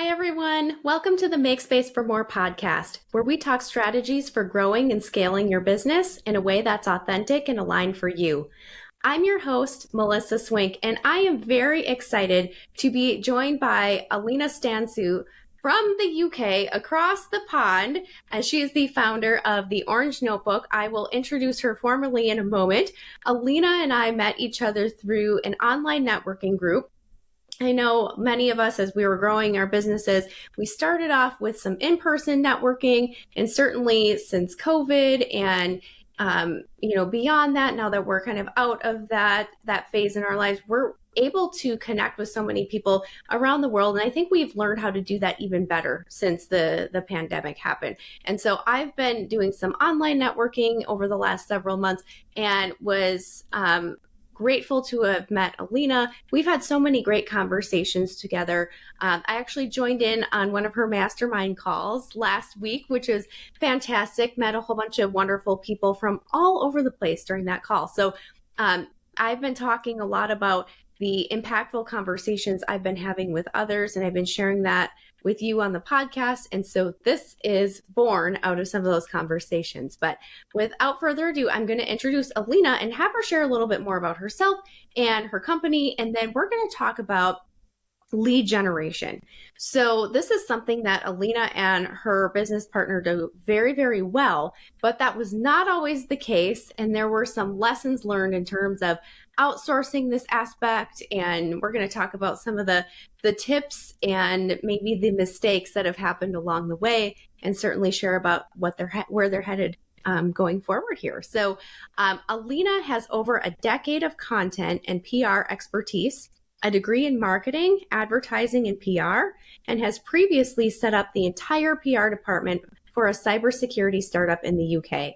Hi, everyone. Welcome to the Make Space for More podcast, where we talk strategies for growing and scaling your business in a way that's authentic and aligned for you. I'm your host, Melissa Swink, and I am very excited to be joined by Alina Stansu from the UK across the pond, as she is the founder of the Orange Notebook. I will introduce her formally in a moment. Alina and I met each other through an online networking group. I know many of us, as we were growing our businesses, we started off with some in-person networking, and certainly since COVID and beyond that, now that we're kind of out of that phase in our lives, we're able to connect with so many people around the world. And I think we've learned how to do that even better since the pandemic happened. And so I've been doing some online networking over the last several months and was grateful to have met Alina. We've had so many great conversations together. I actually joined in on one of her mastermind calls last week, which was fantastic. Met a whole bunch of wonderful people from all over the place during that call. So I've been talking a lot about the impactful conversations I've been having with others, and I've been sharing that with you on the podcast. And so this is born out of some of those conversations. But without further ado, I'm going to introduce Alina and have her share a little bit more about herself and her company. And then we're going to talk about lead generation. So this is something that Alina and her business partner do very, very well, but that was not always the case. And there were some lessons learned in terms of outsourcing this aspect. And we're going to talk about some of the tips and maybe the mistakes that have happened along the way, and certainly share about where they're headed going forward here. So Alina has over a decade of content and PR expertise, a degree in marketing, advertising, and PR, and has previously set up the entire PR department for a cybersecurity startup in the UK.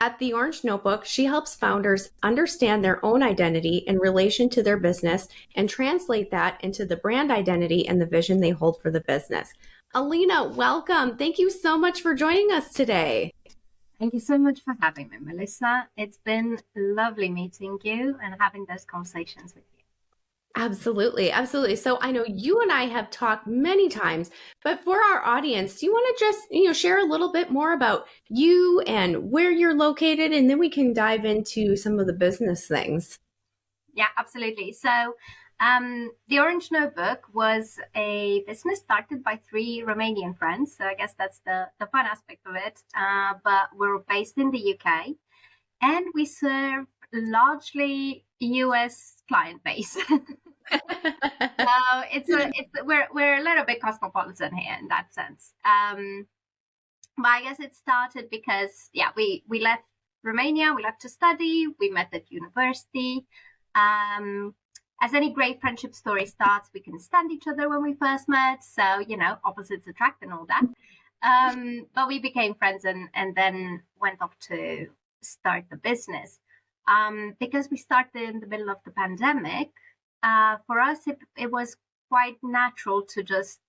At the Orange Notebook, she helps founders understand their own identity in relation to their business and translate that into the brand identity and the vision they hold for the business. Alina, welcome. Thank you so much for joining us today. Thank you so much for having me, Melissa. It's been lovely meeting you and having those conversations with you. Absolutely. Absolutely. So I know you and I have talked many times, but for our audience, do you want to just, share a little bit more about you and where you're located, and then we can dive into some of the business things? Yeah, absolutely. So the Orange Notebook was a business started by 3 Romanian friends. So I guess that's the fun aspect of it. But we're based in the UK, and we serve largely US client base. So we're a little bit cosmopolitan here in that sense. But I guess it started because we left Romania, we left to study, we met at university. As any great friendship story starts, we couldn't stand each other when we first met, so opposites attract and all that. But we became friends and then went off to start the business. Because we started in the middle of the pandemic, for us, it was quite natural to just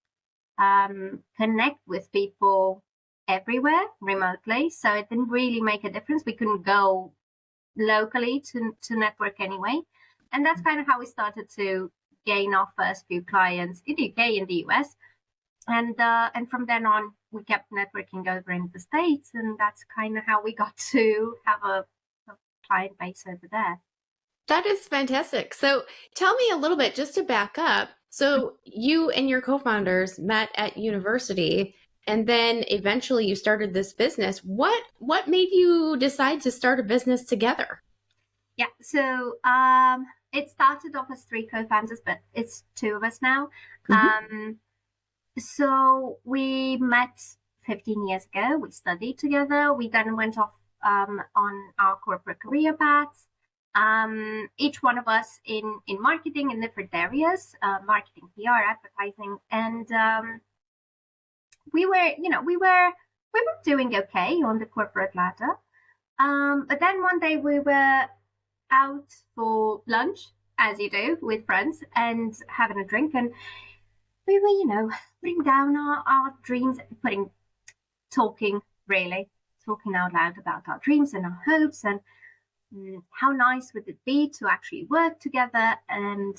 connect with people everywhere remotely. So it didn't really make a difference. We couldn't go locally to network anyway. And that's kind of how we started to gain our first few clients in the UK and the US. And from then on, we kept networking over in the States. And that's kind of how we got to have a client base over there. That is fantastic. So tell me a little bit, just to back up. So you and your co-founders met at university, and then eventually you started this business. What made you decide to start a business together? Yeah, so it started off as 3 co-founders, but it's 2 of us now. Mm-hmm. So we met 15 years ago. We studied together. We then went off on our corporate career paths. Each one of us in marketing in different areas, marketing, PR, advertising, and we were doing okay on the corporate ladder. But then one day we were out for lunch, as you do with friends, and having a drink, and we were, putting down our dreams, talking out loud about our dreams and our hopes, and how nice would it be to actually work together and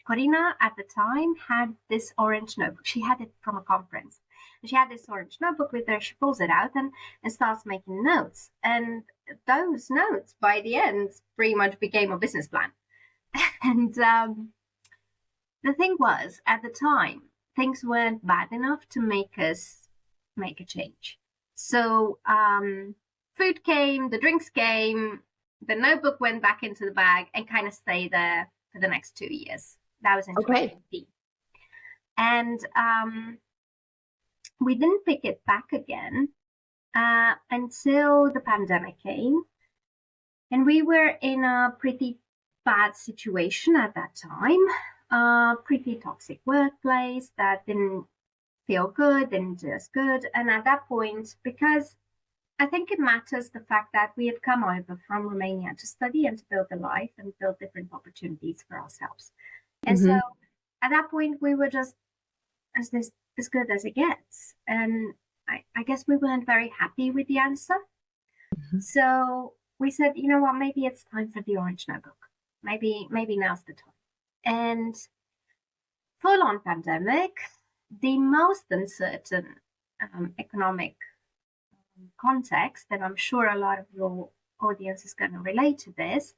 Corina at the time had this orange notebook. She had it from a conference. And she had this orange notebook with her. She pulls it out and starts making notes. And those notes, by the end, pretty much became a business plan. And the thing was, at the time, things weren't bad enough to make us make a change. So food came, the drinks came, the notebook went back into the bag and kind of stayed there for the next 2 years. That was in 2015. And we didn't pick it back again until the pandemic came. And we were in a pretty bad situation at that time, pretty toxic workplace that didn't feel good, didn't do us good. And at that point, because I think it matters the fact that we had come over from Romania to study and to build a life and build different opportunities for ourselves. And so at that point, we were just as good as it gets. And I guess we weren't very happy with the answer. So we said, you know what, maybe it's time for the orange notebook. Maybe now's the time. And full on pandemic, the most uncertain economic context, and I'm sure a lot of your audience is going to relate to this,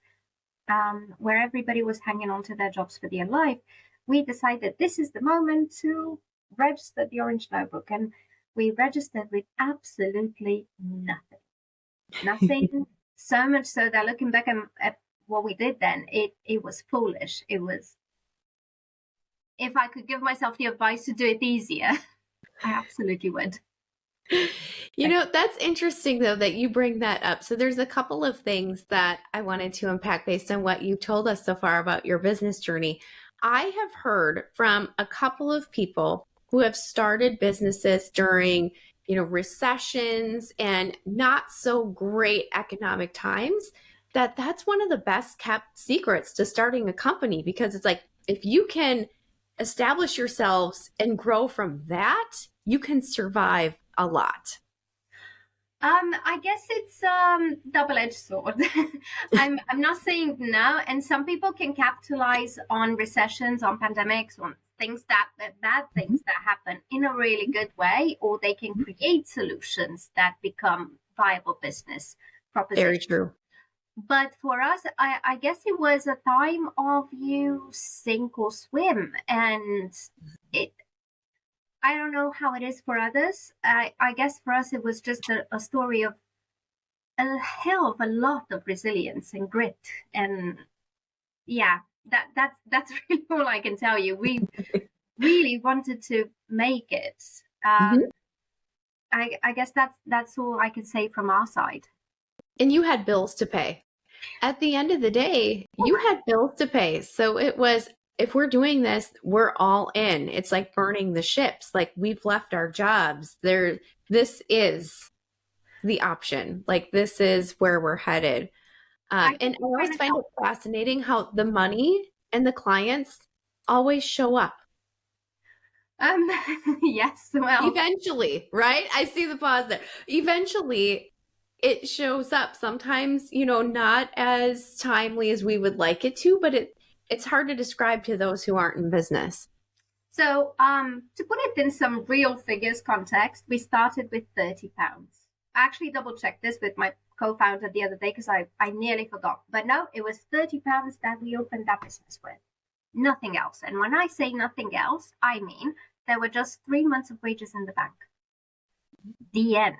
where everybody was hanging on to their jobs for dear life, we decided this is the moment to register the orange notebook. And we registered with absolutely nothing. Nothing. So much so that looking back at what we did then, it was foolish. It was, if I could give myself the advice to do it easier, I absolutely would. You know, that's interesting, though, that you bring that up. So there's a couple of things that I wanted to unpack based on what you told us so far about your business journey. I have heard from a couple of people who have started businesses during, recessions and not so great economic times, that's one of the best kept secrets to starting a company, because it's like, if you can establish yourselves and grow from that, you can survive a lot. I guess it's double-edged sword. I'm not saying no, and some people can capitalize on recessions, on pandemics, on things bad things that happen in a really good way, or they can create solutions that become viable business propositions. Very true. But for us, I guess it was a time of you sink or swim, and I don't know how it is for others. I guess for us, it was just a story of a hell of a lot of resilience and grit. And yeah, that's really all I can tell you. We really wanted to make it. I guess that's all I can say from our side. And you had bills to pay. At the end of the day, you had bills to pay. So it was, if we're doing this, we're all in. It's like burning the ships. Like, we've left our jobs. This is the option. Like, this is where we're headed. And I always find it fascinating how the money and the clients always show up. Yes, well. Eventually, right? I see the pause there. Eventually, it shows up. Sometimes, not as timely as we would like it to, but it's hard to describe to those who aren't in business. So to put it in some real figures context, we started with £30. I actually double checked this with my co-founder the other day because I nearly forgot. But no, it was £30 that we opened that business with. Nothing else. And when I say nothing else, I mean there were just 3 months of wages in the bank. The end.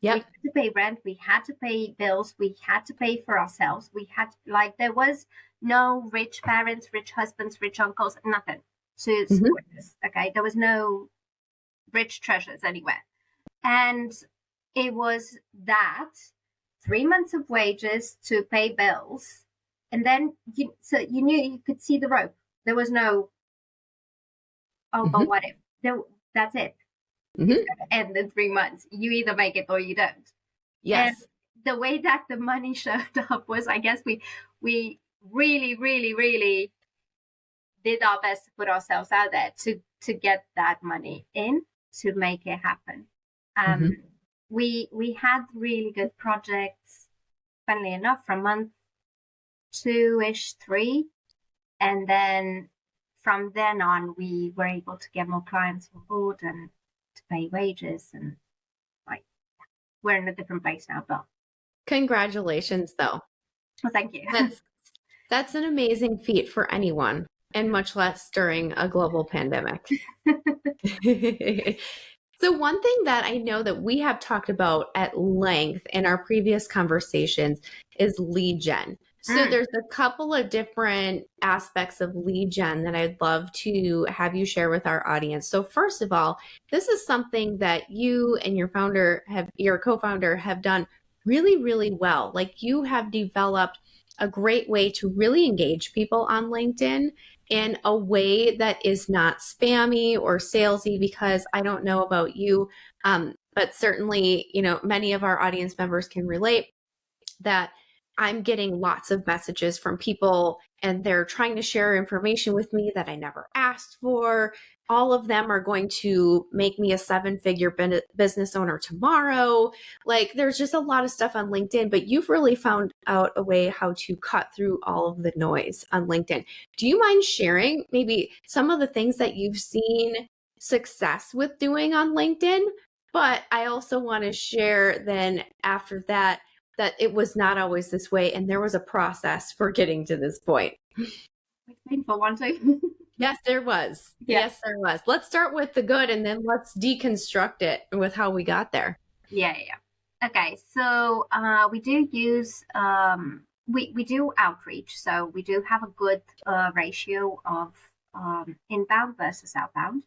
Yep. We had to pay rent. We had to pay bills. We had to pay for ourselves. There was no rich parents, rich husbands, rich uncles, nothing to support this. Okay. There was no rich treasures anywhere. And it was that 3 months of wages to pay bills. And then you knew you could see the rope. There was no, but what if? That's it. And in 3 months, you either make it or you don't. Yes. And the way that the money showed up was, I guess we really, really, really did our best to put ourselves out there to get that money in, to make it happen. We had really good projects, funnily enough, from month 2-ish, 3, and then from then on, we were able to get more clients on board and to pay wages, and like we're in a different place now. But Congratulations, though. well, thank you. That's an amazing feat for anyone, and much less during a global pandemic. So one thing that I know that we have talked about at length in our previous conversations is lead gen. So there's a couple of different aspects of lead gen that I'd love to have you share with our audience. So first of all, this is something that you and your co-founder have done really, really well. Like, you have developed a great way to really engage people on LinkedIn in a way that is not spammy or salesy, because I don't know about you, but certainly, many of our audience members can relate that I'm getting lots of messages from people and they're trying to share information with me that I never asked for. All of them are going to make me a 7-figure business owner tomorrow. Like, there's just a lot of stuff on LinkedIn, but you've really found out a way how to cut through all of the noise on LinkedIn. Do you mind sharing maybe some of the things that you've seen success with doing on LinkedIn? But I also want to share then after that it was not always this way, and there was a process for getting to this point. It's painful, one time. Yes, there was. Yeah. Yes, there was. Let's start with the good, and then let's deconstruct it with how we got there. Yeah. Okay, so we do use we do outreach. So we do have a good ratio of inbound versus outbound.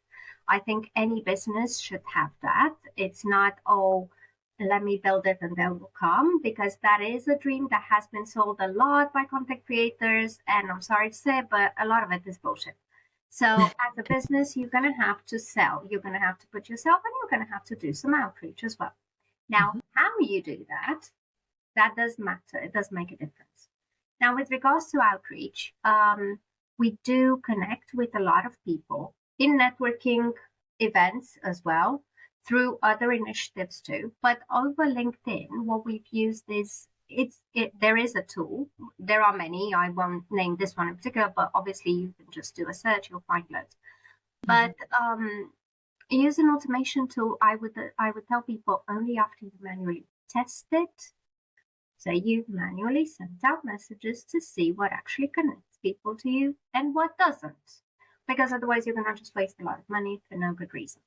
I think any business should have that. It's not, oh, let me build it and they will come, because that is a dream that has been sold a lot by content creators. And I'm sorry to say, but a lot of it is bullshit. So as a business, you're going to have to sell. You're going to have to put yourself, and you're going to have to do some outreach as well. Now, how you do that does matter. It does make a difference. Now, with regards to outreach, we do connect with a lot of people in networking events as well, through other initiatives too. But over LinkedIn, what we've used is there is a tool. There are many. I won't name this one in particular, but obviously you can just do a search, you'll find loads. But use an automation tool. I would tell people only after you manually test it. So you manually send out messages to see what actually connects people to you and what doesn't, because otherwise you're going to just waste a lot of money for no good reason.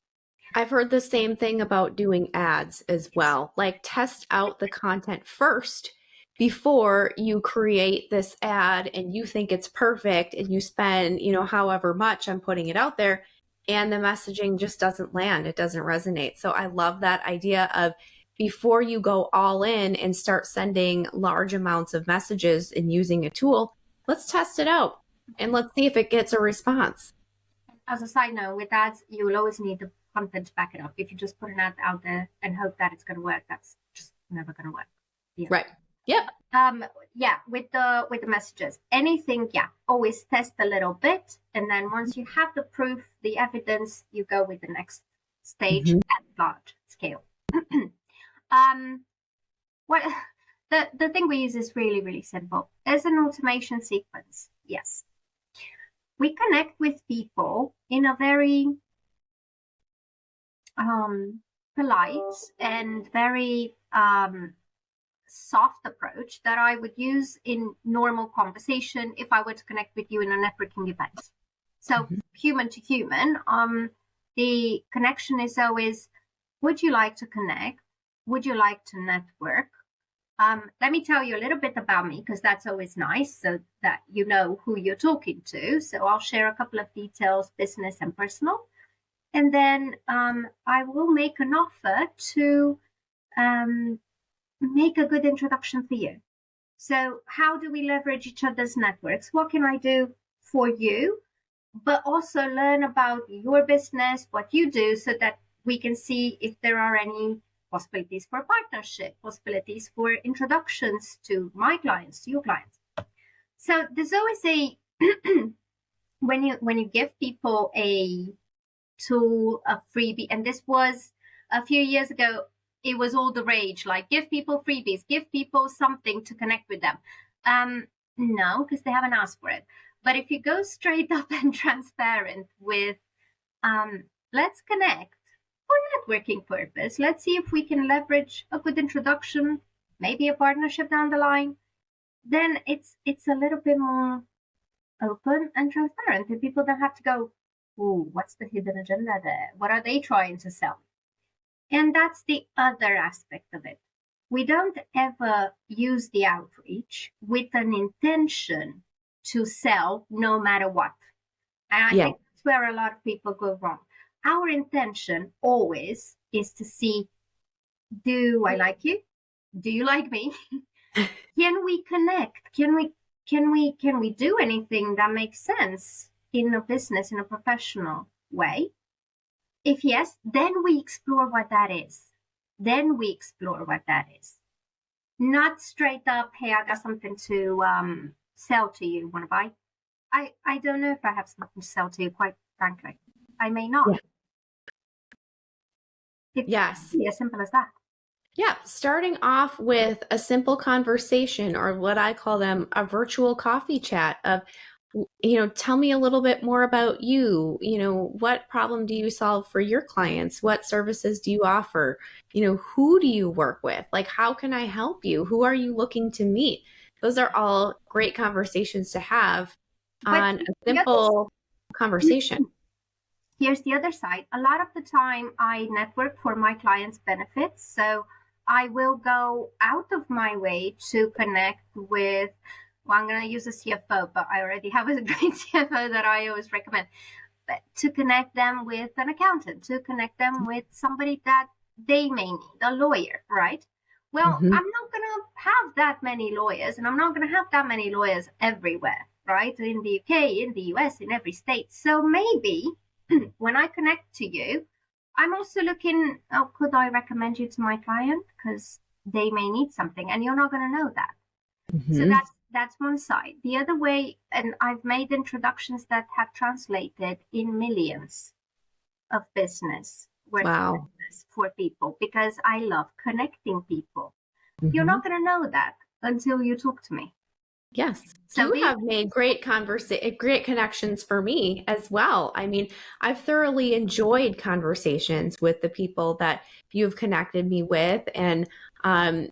I've heard the same thing about doing ads as well. Like, test out the content first before you create this ad and you think it's perfect and you spend, however much on putting it out there, and the messaging just doesn't land. It doesn't resonate. So I love that idea of, before you go all in and start sending large amounts of messages and using a tool, let's test it out and let's see if it gets a response. As a side note, with ads, you will always need the content to back it up. If you just put an ad out there and hope that it's going to work, that's just never going to work. Yeah. Right. Yep. With the messages, anything, always test a little bit, and then once you have the proof, the evidence, you go with the next stage at large scale. The thing we use is really, really simple. There's an automation sequence. Yes. We connect with people in a very polite and very soft approach that I would use in normal conversation if I were to connect with you in a networking event. So human to human, the connection is always, would you like to connect? Would you like to network? Let me tell you a little bit about me, because that's always nice, so that you know who you're talking to. So I'll share a couple of details, business and personal. And then I will make an offer to make a good introduction for you. So how do we leverage each other's networks? What can I do for you? But also learn about your business, what you do, so that we can see if there are any possibilities for partnership, possibilities for introductions to my clients, to your clients. So there's always a when you give people a tool, a freebie, and this was a few years ago, it was all the rage, like give people freebies, give people something to connect with them. No, because they haven't asked for it. But if you go straight up and transparent with, let's connect for networking purpose. Let's see if we can leverage a good introduction, maybe a partnership down the line. Then it's a little bit more open and transparent, and people don't have to go, "Ooh, what's the hidden agenda there? What are they trying to sell?" And that's the other aspect of it. We don't ever use the outreach with an intention to sell no matter what. And I think that's where a lot of people go wrong. Our intention always is to see, do I like you? Do you like me? Can we connect? Can we do anything that makes sense in a business, in a professional way? If yes, then we explore what that is. Not straight up, hey, I got something to sell to you. Want to buy? I don't know if I have something to sell to you, quite frankly. I may not. Yeah. It's really as simple as that. Yeah, starting off with a simple conversation, or what I call them a virtual coffee chat of, tell me a little bit more about you. What problem do you solve for your clients? What services do you offer? Who do you work with? Like, how can I help you? Who are you looking to meet? Those are all great conversations to have on a simple conversation. Here's the other side. A lot of the time I network for my clients' benefits. So I will go out of my way to connect with, well, I'm going to use a CFO, but I already have a great CFO that I always recommend. But to connect them with an accountant, to connect them with somebody that they may need, a lawyer, right? Well, I'm not going to have that many lawyers, and I'm not going to have that many lawyers everywhere, right? In the UK, in the US, in every state. So maybe when I connect to you, I'm also looking, could I recommend you to my client? Because they may need something, and you're not going to know that. So that's one side. The other way, and I've made introductions that have translated in millions of business for people, because I love connecting people. You're not going to know that until you talk to me. Yes. So you have made great connections for me as well. I mean, I've thoroughly enjoyed conversations with the people that you've connected me with. And,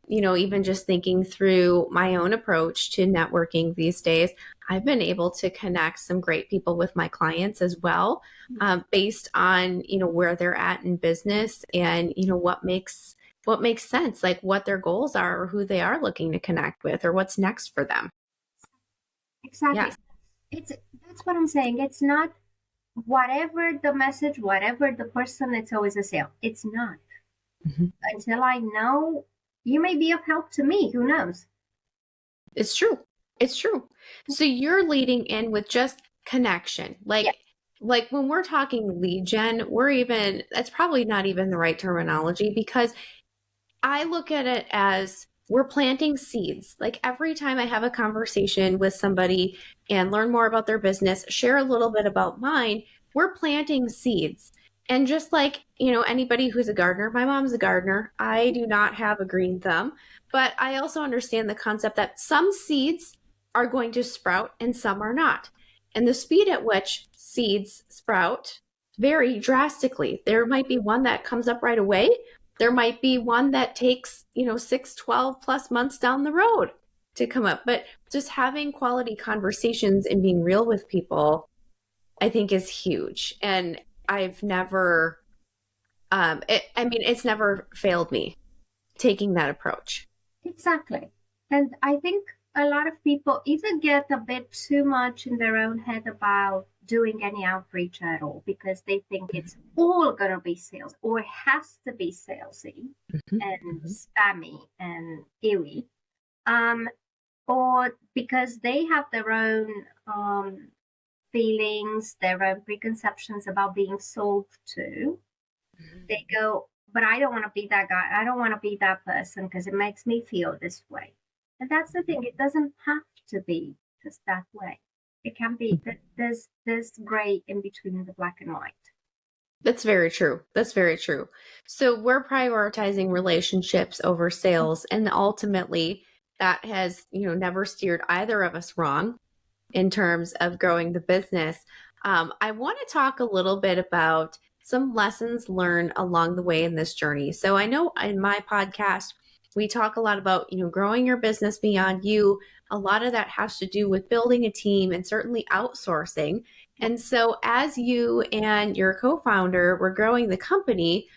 even just thinking through my own approach to networking these days, I've been able to connect some great people with my clients as well, based on, where they're at in business and, what makes sense, like what their goals are or who they are looking to connect with or what's next for them. Exactly. Yeah. That's what I'm saying. It's not whatever the message, whatever the person, it's always a sale. It's not. Until I know, you may be of help to me. Who knows? It's true. So you're leading in with just connection. Like when we're talking lead gen, that's probably not even the right terminology, because I look at it as we're planting seeds. Like every time I have a conversation with somebody and learn more about their business, share a little bit about mine, we're planting seeds. And just like, anybody who's a gardener, my mom's a gardener. I do not have a green thumb, but I also understand the concept that some seeds are going to sprout and some are not. And the speed at which seeds sprout vary drastically. There might be one that comes up right away. There might be one that takes, 6, 12 plus months down the road to come up. But just having quality conversations and being real with people, I think is huge. And I've never, it's never failed me taking that approach. Exactly. And I think a lot of people either get a bit too much in their own head about doing any outreach at all, because they think it's all going to be sales or it has to be salesy and spammy and ewy, or because they have their own feelings, their own preconceptions about being sold to. They go, but I don't want to be that guy. I don't want to be that person because it makes me feel this way. And that's the thing. It doesn't have to be just that way. It can be that there's gray in between the black and white. That's very true. So we're prioritizing relationships over sales, and ultimately that has, never steered either of us wrong. in terms of growing the business. I want to talk a little bit about some lessons learned along the way in this journey. So I know in my podcast, we talk a lot about, growing your business beyond you. A lot of that has to do with building a team and certainly outsourcing. And so as you and your co-founder were growing the company,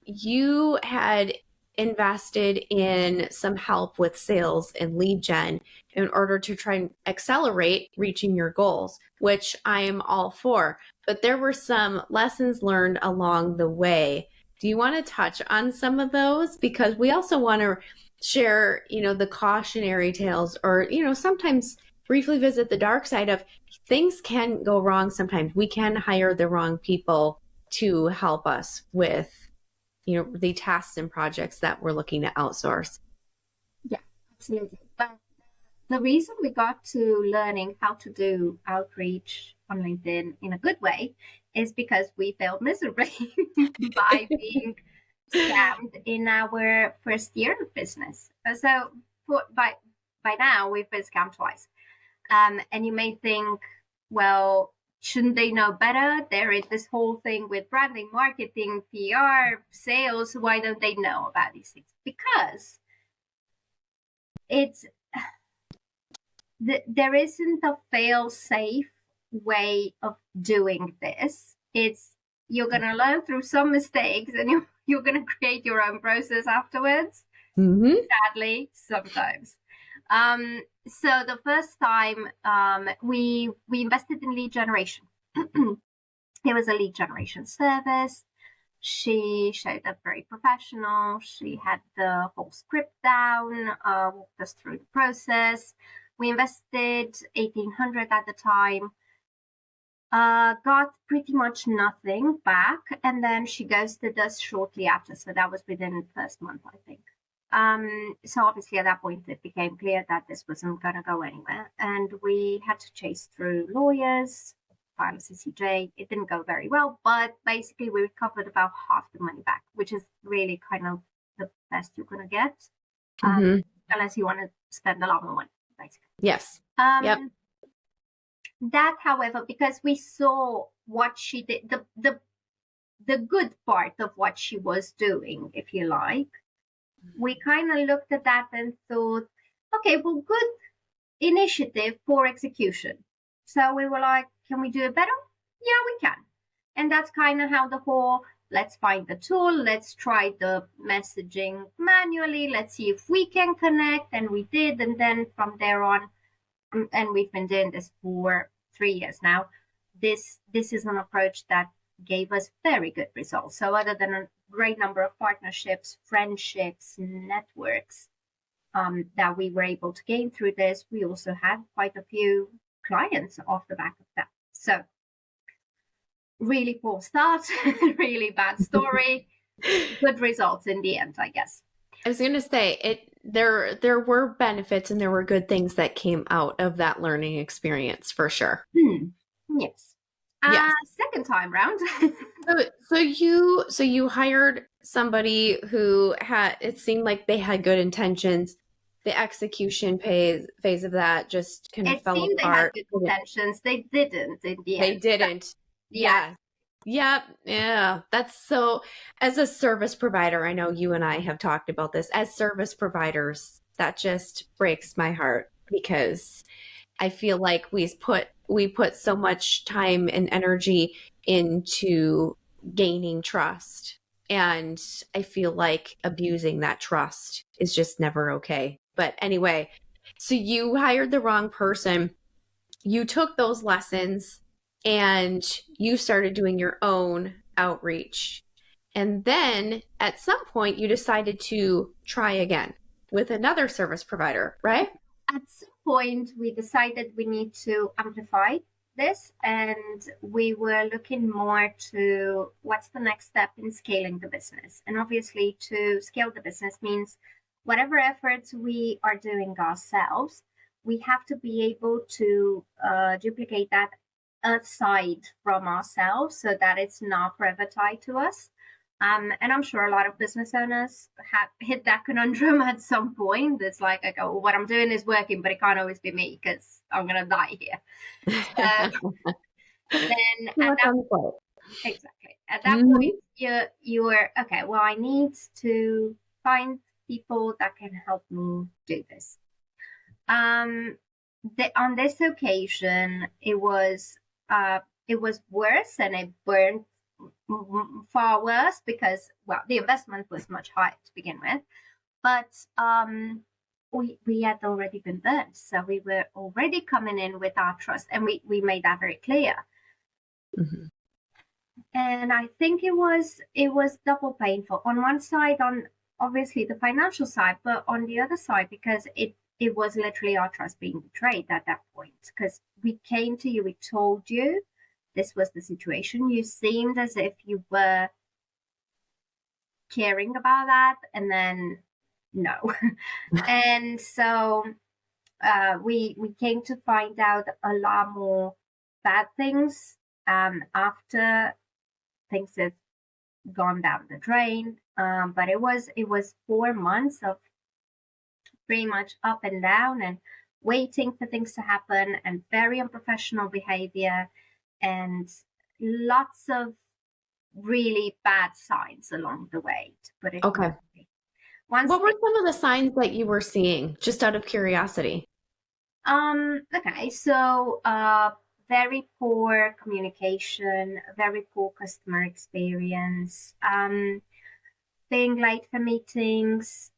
you had invested in some help with sales and lead gen in order to try and accelerate reaching your goals, which I am all for. But there were some lessons learned along the way. Do you want to touch on some of those? Because we also want to share, the cautionary tales, or, sometimes briefly visit the dark side of things can go wrong sometimes. We can hire the wrong people to help us with, the tasks and projects that we're looking to outsource. Yeah, absolutely. But the reason we got to learning how to do outreach on LinkedIn in a good way is because we failed miserably by being scammed in our first year of business. So by now, we've been scammed twice. And you may think, well, shouldn't they know better? There is this whole thing with branding, marketing, PR, sales. Why don't they know about these things? Because there isn't a fail-safe way of doing this. You're going to learn through some mistakes, and you're going to create your own process afterwards. Mm-hmm. Sadly, sometimes. So the first time we invested in lead generation. It was a lead generation service. She showed up very professional. She had the whole script down, walked us through the process. We invested $1,800 at the time. Got pretty much nothing back, and then she ghosted us shortly after. So that was within the first month, I think. So obviously at that point it became clear that this wasn't going to go anywhere, and we had to chase through lawyers, file a CCJ. It didn't go very well, but basically we recovered about half the money back, which is really kind of the best you're going to get, unless you want to spend a lot more money, basically. Yes. Yep. That, however, because we saw what she did, the good part of what she was doing, if you like, we kind of looked at that and thought, okay, well, good initiative, poor execution. So we were like, can we do it better? Yeah, we can. And that's kind of how the whole, let's find the tool, let's try the messaging manually, let's see if we can connect. And we did. And then from there on, and we've been doing this for 3 years now, this is an approach that gave us very good results. So other than a great number of partnerships, friendships, networks that we were able to gain through this, we also had quite a few clients off the back of that. So really poor start, really bad story, good results in the end, I guess. I was going to say there were benefits and there were good things that came out of that learning experience for sure. Yes. Second time round. So you hired somebody who it seemed like they had good intentions. The execution phase of that just kind of fell apart. It seemed they had good intentions. They didn't in the end. They didn't. Yeah. Yeah. That's so, as a service provider, I know you and I have talked about this. As service providers, that just breaks my heart, because I feel like we put so much time and energy into gaining trust. And I feel like abusing that trust is just never okay. But anyway, so you hired the wrong person. You took those lessons and you started doing your own outreach. And then at some point you decided to try again with another service provider, right? At some point we decided we need to amplify this, and we were looking more to what's the next step in scaling the business. And obviously to scale the business means whatever efforts we are doing ourselves, we have to be able to duplicate that aside from ourselves so that it's not forever tied to us. And I'm sure a lot of business owners have hit that conundrum at some point. It's like, okay, well, what I'm doing is working, but it can't always be me because I'm going to die here. Then at that exactly at that point, you were okay. Well, I need to find people that can help me do this. On this occasion, it was worse, and it burned far worse because, well, the investment was much higher to begin with, but we had already been burnt, so we were already coming in with our trust, and we made that very clear. Mm-hmm. And I think it was double painful on one side, on obviously the financial side, but on the other side, because it was literally our trust being betrayed at that point, because we came to you, we told you this was the situation. You seemed as if you were caring about that, and then no. And so we came to find out a lot more bad things after things have gone down the drain. But it was 4 months of pretty much up and down and waiting for things to happen, and very unprofessional behavior, and lots of really bad signs along the way, to put it okay. What were some of the signs that you were seeing, just out of curiosity? Okay, so very poor communication, very poor customer experience, being late for meetings,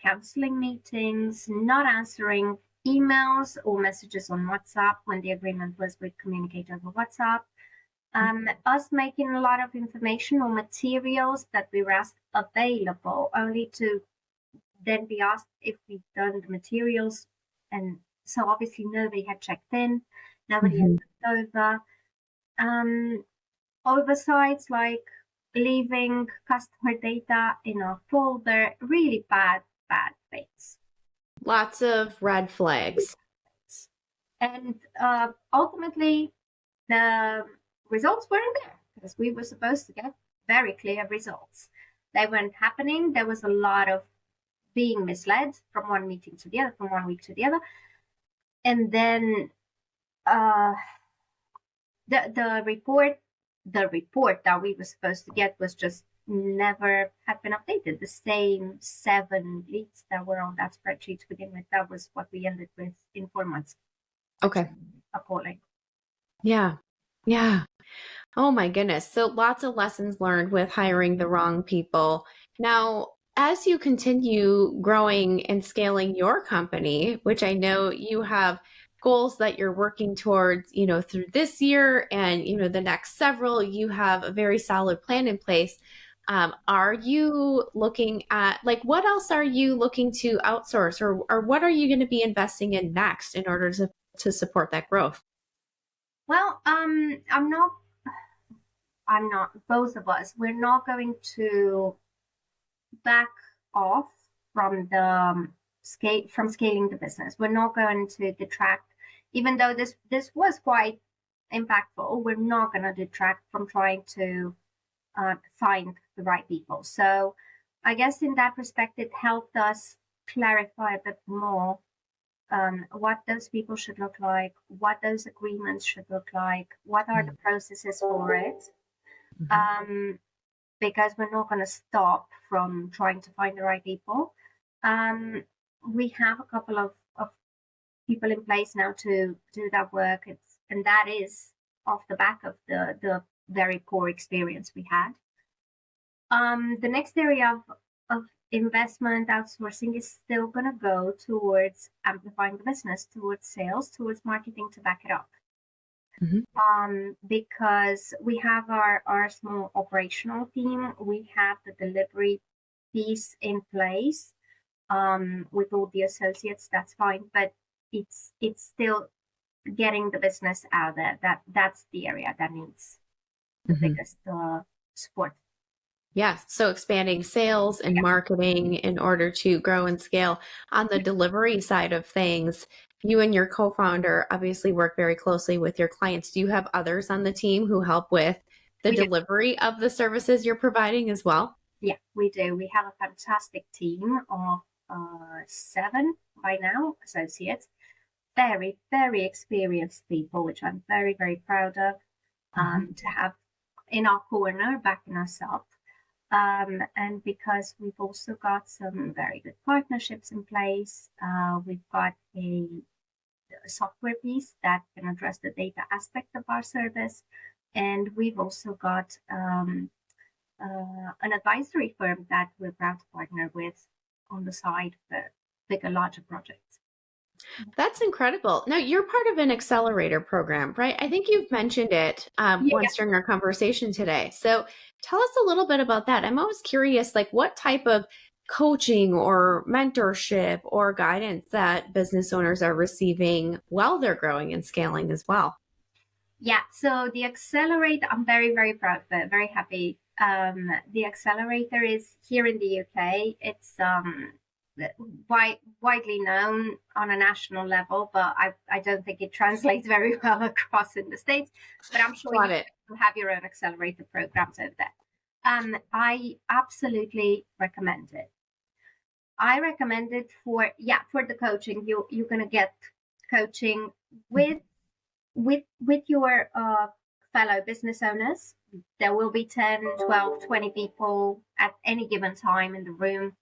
canceling meetings, not answering emails or messages on WhatsApp when the agreement was we communicate over WhatsApp. Us making a lot of information or materials that we were asked available, only to then be asked if we've done the materials. And so obviously nobody had checked in, nobody had looked over. Oversights like leaving customer data in a folder, really bad things. Lots of red flags. And ultimately, the results weren't there, because we were supposed to get very clear results. They weren't happening. There was a lot of being misled from one meeting to the other, from 1 week to the other. And then the report that we were supposed to get was just never had been updated. The same 7 leads that were on that spreadsheet to begin with, that was what we ended with in 4 months. Okay. Appalling. Yeah. Oh my goodness. So lots of lessons learned with hiring the wrong people. Now, as you continue growing and scaling your company, which I know you have goals that you're working towards, through this year and, the next several, you have a very solid plan in place. Are you looking at, what else are you looking to outsource, or what are you going to be investing in next in order to support that growth? Well, I'm not, both of us, we're not going to back off from scaling the business. We're not going to detract, even though this was quite impactful, we're not going to detract from trying to find the right people. So I guess in that respect, it helped us clarify a bit more what those people should look like, what those agreements should look like, what are the processes for it. Because we're not going to stop from trying to find the right people. We have a couple of people in place now to do that work, and that is off the back of the very poor experience we had. The next area of investment outsourcing is still going to go towards amplifying the business, towards sales, towards marketing to back it up. Because we have our small operational team, we have the delivery piece in place with all the associates. That's fine, but it's still getting the business out there. That's the area that needs the biggest support. Yeah, so expanding sales and marketing in order to grow and scale. On the delivery side of things, you and your co-founder obviously work very closely with your clients. Do you have others on the team who help with the delivery of the services you're providing as well? Yeah, we do. We have a fantastic team of 7 by now, associates. Very, very experienced people, which I'm very, very proud of, to have in our corner, backing us up. And because we've also got some very good partnerships in place, we've got a software piece that can address the data aspect of our service. And we've also got an advisory firm that we're proud to partner with on the side for bigger, larger projects. That's incredible. Now, you're part of an accelerator program, right? I think you've mentioned it once during our conversation today. So tell us a little bit about that. I'm always curious, like what type of coaching or mentorship or guidance that business owners are receiving while they're growing and scaling as well. Yeah, so the accelerator, I'm very, very proud of it, very happy. The accelerator is here in the UK. It's widely known on a national level, but I don't think it translates very well across in the States. But I'm sure you have your own accelerator programs over there. I absolutely recommend it. I recommend it for the coaching. You're gonna get coaching with your fellow business owners. There will be 10, 12, 20 people at any given time in the room.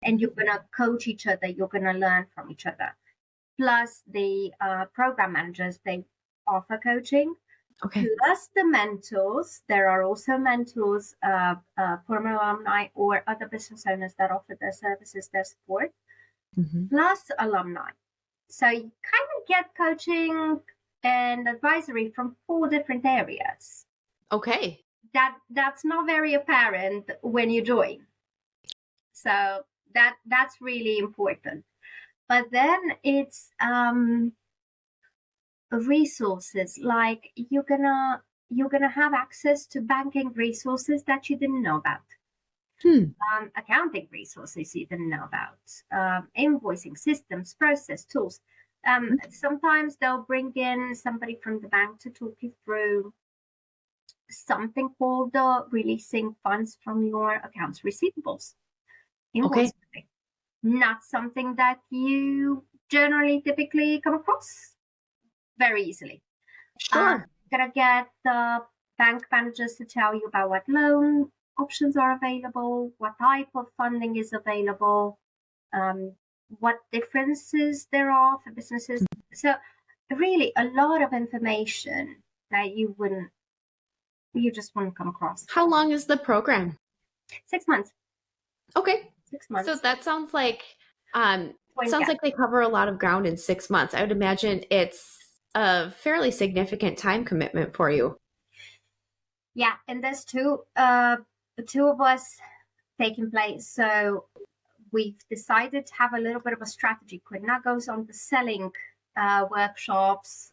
And you're going to coach each other. You're going to learn from each other. Plus the program managers, they offer coaching. Okay. Plus the mentors. There are also mentors, former alumni or other business owners that offer their services, their support. Plus alumni. So you kind of get coaching and advisory from 4 different areas. Okay. That's not very apparent when you join. So that's really important. But then it's resources, like you're gonna have access to banking resources that you didn't know about. Accounting resources you didn't know about, invoicing systems, process tools. Sometimes they'll bring in somebody from the bank to talk you through something called releasing funds from your accounts receivables. Okay. Not something that you generally typically come across very easily. Sure. Gonna get the bank managers to tell you about what loan options are available, what type of funding is available, what differences there are for businesses. So really a lot of information that you just wouldn't come across. How long is the program? 6 months. Okay. 6 months. So that sounds like like they cover a lot of ground in 6 months. I would imagine it's a fairly significant time commitment for you. Yeah, and there's two of us taking place. So we've decided to have a little bit of a strategy. Quinna goes on the selling workshops,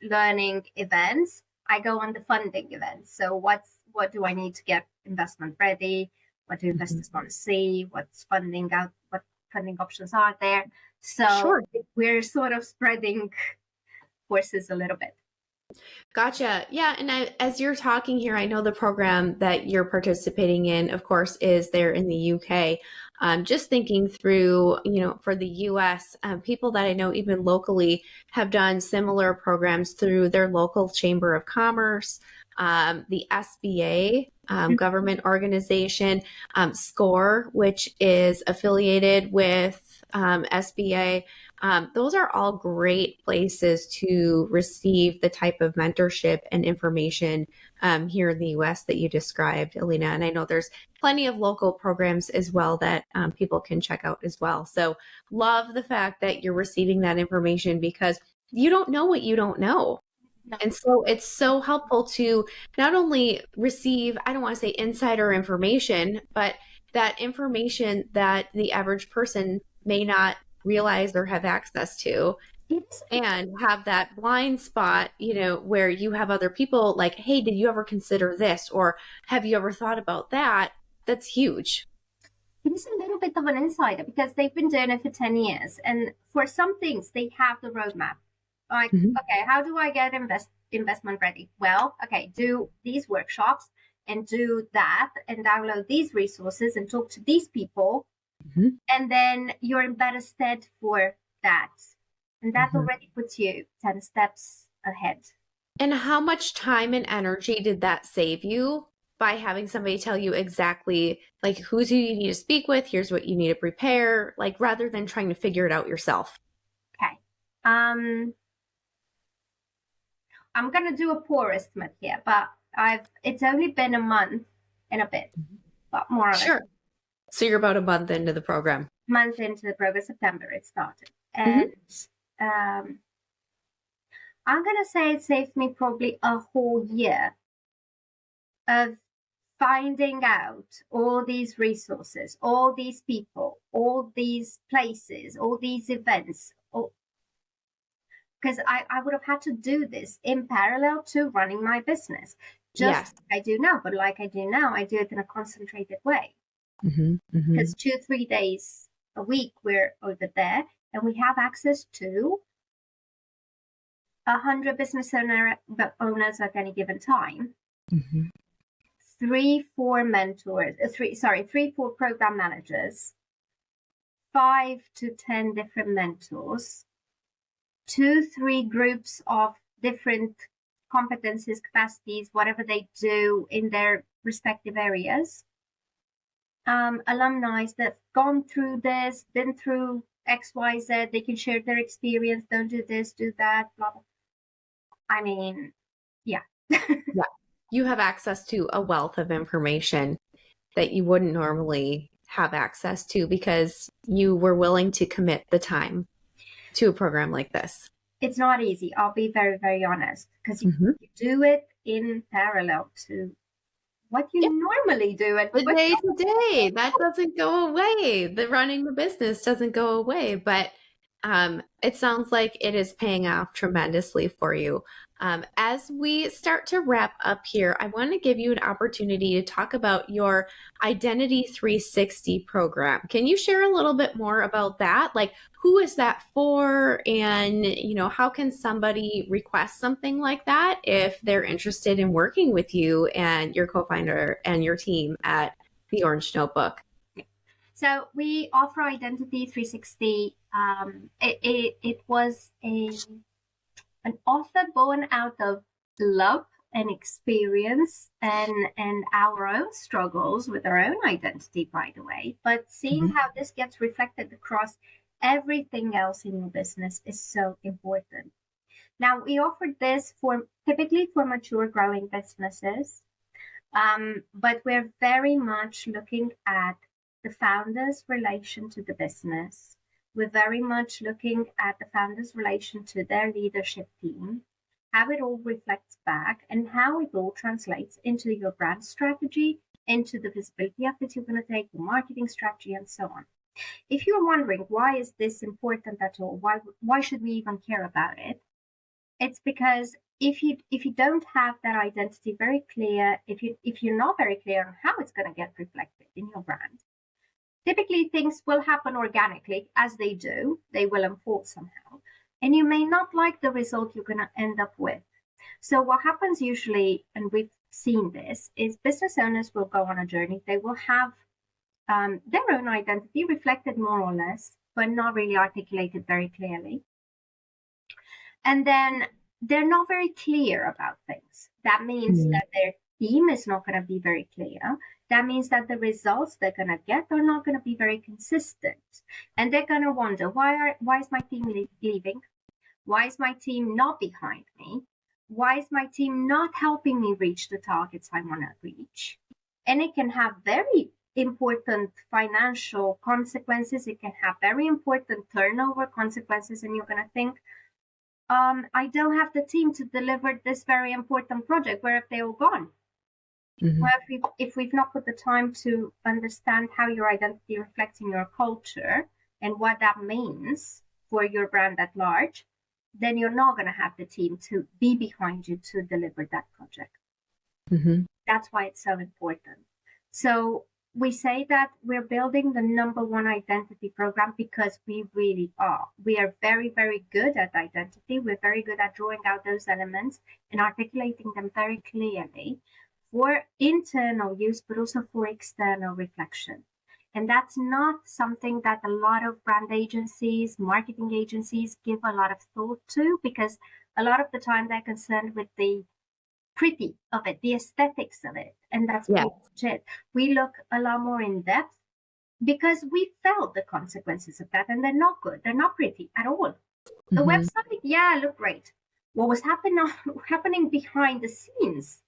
learning events. I go on the funding events. So what do I need to get investment ready? What do investors want to see? What's funding out? What funding options are there? So we're sort of spreading forces a little bit. Gotcha. Yeah. And as you're talking here, I know the program that you're participating in, of course, is there in the UK. Just thinking through, for the US, people that I know even locally have done similar programs through their local Chamber of Commerce, the SBA, government organization, SCORE, which is affiliated with SBA. Those are all great places to receive the type of mentorship and information here in the US that you described, Alina. And I know there's plenty of local programs as well that people can check out as well. So love the fact that you're receiving that information because you don't know what you don't know. And so it's so helpful to not only receive, I don't want to say insider information, but that information that the average person may not realize or have access to, and have that blind spot, where you have other people like, hey, did you ever consider this? Or have you ever thought about that? That's huge. It is a little bit of an insider because they've been doing it for 10 years. And for some things, they have the roadmap. Like, okay, how do I get investment ready? Well, okay, do these workshops and do that and download these resources and talk to these people. And then you're in better stead for that. And that already puts you 10 steps ahead. And how much time and energy did that save you by having somebody tell you exactly like who's who you need to speak with, here's what you need to prepare, like rather than trying to figure it out yourself? Okay. I'm gonna do a poor estimate here, but it's only been a month and a bit, but more or less. Sure. So you're about a month into the program. Month into the program, September it started. And I'm gonna say it saved me probably a whole year of finding out all these resources, all these people, all these places, all these events, because I would have had to do this in parallel to running my business, just like I do now. But like I do now, I do it in a concentrated way. Because 2-3 days a week we're over there, and we have access to 100 business owners at any given time. 3-4 mentors, 3-4 program managers, 5 to 10 different mentors, 2-3 groups of different competencies, capacities, whatever they do in their respective areas. Alumni that have gone through this, been through X, Y, Z, they can share their experience, don't do this, do that, blah, blah. I mean, yeah. You have access to a wealth of information that you wouldn't normally have access to because you were willing to commit the time to a program like this. It's not easy. I'll be very, very honest, because you do it in parallel to what you normally do. The day to day, that doesn't go away. The running the business doesn't go away, but it sounds like it is paying off tremendously for you. As we start to wrap up here, I want to give you an opportunity to talk about your Identity 360 program. Can you share a little bit more about that? Like, who is that for? And, how can somebody request something like that if they're interested in working with you and your co-founder and your team at the Orange Notebook? So we offer Identity 360. It was an offer born out of love and experience and our own struggles with our own identity, by the way. But seeing how this gets reflected across everything else in your business is so important. Now, we offered this typically for mature growing businesses, but we're very much looking at the founder's relation to the business. We're very much looking at the founder's relation to their leadership team, how it all reflects back, and how it all translates into your brand strategy, into the visibility efforts you're going to take, your marketing strategy, and so on. If you're wondering why is this important at all, why should we even care about it? It's because if you don't have that identity very clear, if you're not very clear on how it's going to get reflected in your brand, typically things will happen organically. As they do, they will unfold somehow, and you may not like the result you're going to end up with. So what happens usually, and we've seen this, is business owners will go on a journey. They will have their own identity reflected more or less, but not really articulated very clearly. And then they're not very clear about things. That means that their team is not going to be very clear. That means that the results they're going to get are not going to be very consistent. And they're going to wonder, why is my team leaving? Why is my team not behind me? Why is my team not helping me reach the targets I want to reach? And it can have very important financial consequences. It can have very important turnover consequences. And you're going to think, I don't have the team to deliver this very important project. Where have they all gone? Well, if we've not put the time to understand how your identity reflects in your culture and what that means for your brand at large, then you're not going to have the team to be behind you to deliver that project. That's why it's so important. So we say that we're building the #1 identity program because we really are. We are very, very good at identity. We're very good at drawing out those elements and articulating them very clearly for internal use, but also for external reflection. And that's not something that a lot of brand agencies, marketing agencies give a lot of thought to, because a lot of the time they're concerned with the pretty of it, the aesthetics of it. And that's pretty much it. We look a lot more in depth because we felt the consequences of that, and they're not good. They're not pretty at all. The website, looked great. What was happening behind the scenes?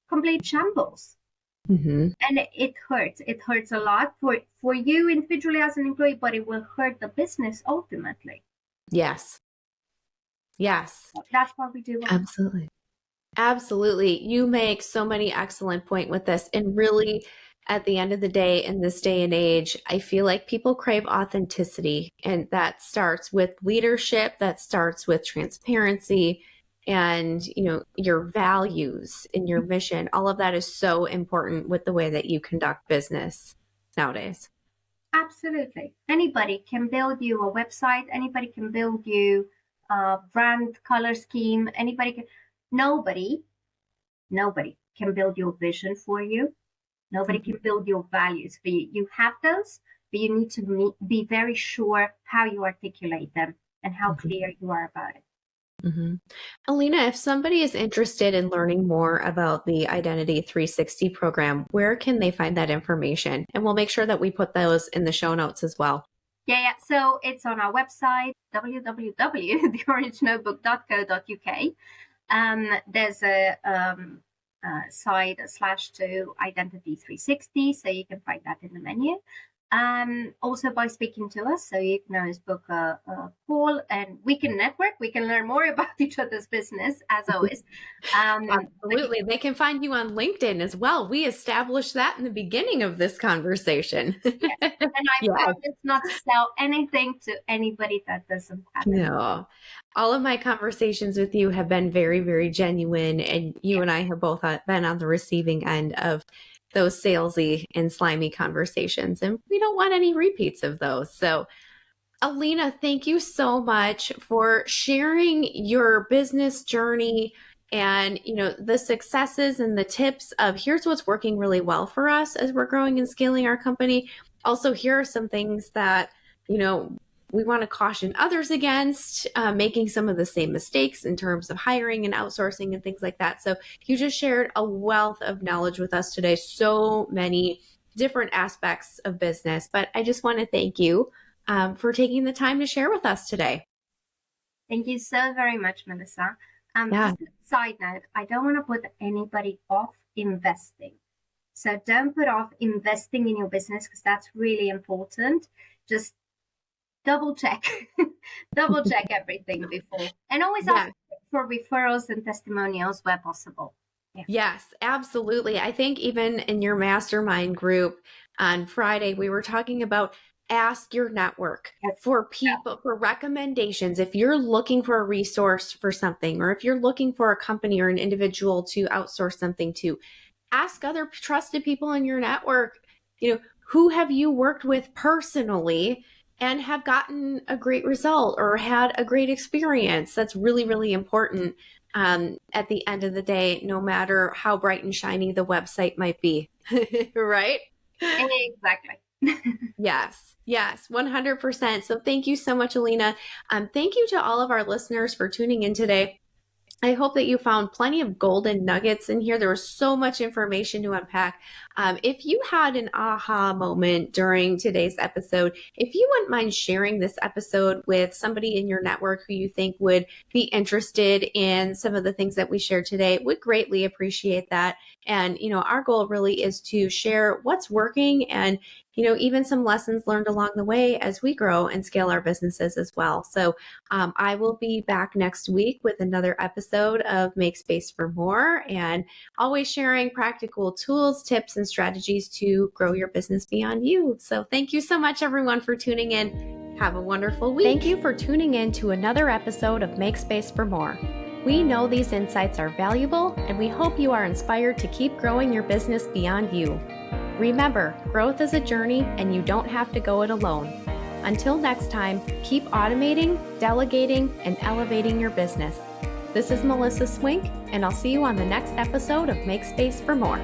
Complete shambles. And it hurts. It hurts a lot for you individually as an employee, but it will hurt the business ultimately. Yes. That's what we do. Absolutely. You make so many excellent points with this. And really, at the end of the day, in this day and age, I feel like people crave authenticity. And that starts with leadership, that starts with transparency, and your values and your mission. All of that is so important with the way that you conduct business nowadays. Absolutely. Anybody can build you a website. Anybody can build you a brand color scheme. Nobody can build your vision for you. Nobody can build your values for you. You have those, but you need to be very sure how you articulate them and how clear you are about it. Alina, if somebody is interested in learning more about the Identity 360 program, where can they find that information? And we'll make sure that we put those in the show notes as well. Yeah. So it's on our website, www.theorangenotebook.co.uk. There's a side /to Identity 360, so you can find that in the menu. Also by speaking to us, so you can always book a call and we can network, we can learn more about each other's business, as always. Absolutely. They can find you on LinkedIn as well. We established that in the beginning of this conversation. Yes. And I promise not to sell anything to anybody that doesn't have it. No. All of my conversations with you have been very, very genuine, and you and I have both been on the receiving end of those salesy and slimy conversations, and we don't want any repeats of those. So Alina, thank you so much for sharing your business journey and the successes and the tips of here's what's working really well for us as we're growing and scaling our company. Also, here are some things that we want to caution others against making some of the same mistakes in terms of hiring and outsourcing and things like that. So you just shared a wealth of knowledge with us today, so many different aspects of business. But I just want to thank you for taking the time to share with us today. Thank you so very much, Melissa. Just a side note, I don't want to put anybody off investing. So don't put off investing in your business, because that's really important. Just double check everything before, and always ask for referrals and testimonials where possible. Yes, absolutely. I think even in your mastermind group on Friday, we were talking about ask your network for people, for recommendations. If you're looking for a resource for something, or if you're looking for a company or an individual to outsource something to, ask other trusted people in your network, who have you worked with personally and have gotten a great result or had a great experience. That's really, really important at the end of the day, no matter how bright and shiny the website might be, right? Exactly. Yes, 100%. So thank you so much, Alina. Thank you to all of our listeners for tuning in today. I hope that you found plenty of golden nuggets in here. There was so much information to unpack. If you had an aha moment during today's episode, if you wouldn't mind sharing this episode with somebody in your network who you think would be interested in some of the things that we shared today, would greatly appreciate that. And, our goal really is to share what's working and, even some lessons learned along the way as we grow and scale our businesses as well. So I will be back next week with another episode of Make Space for More, and always sharing practical tools, tips, and strategies to grow your business beyond you. So thank you so much, everyone, for tuning in. Have a wonderful week. Thank you for tuning in to another episode of Make Space for More. We know these insights are valuable, and we hope you are inspired to keep growing your business beyond you. Remember, growth is a journey and you don't have to go it alone. Until next time, keep automating, delegating, and elevating your business. This is Melissa Swink, and I'll see you on the next episode of Make Space for More.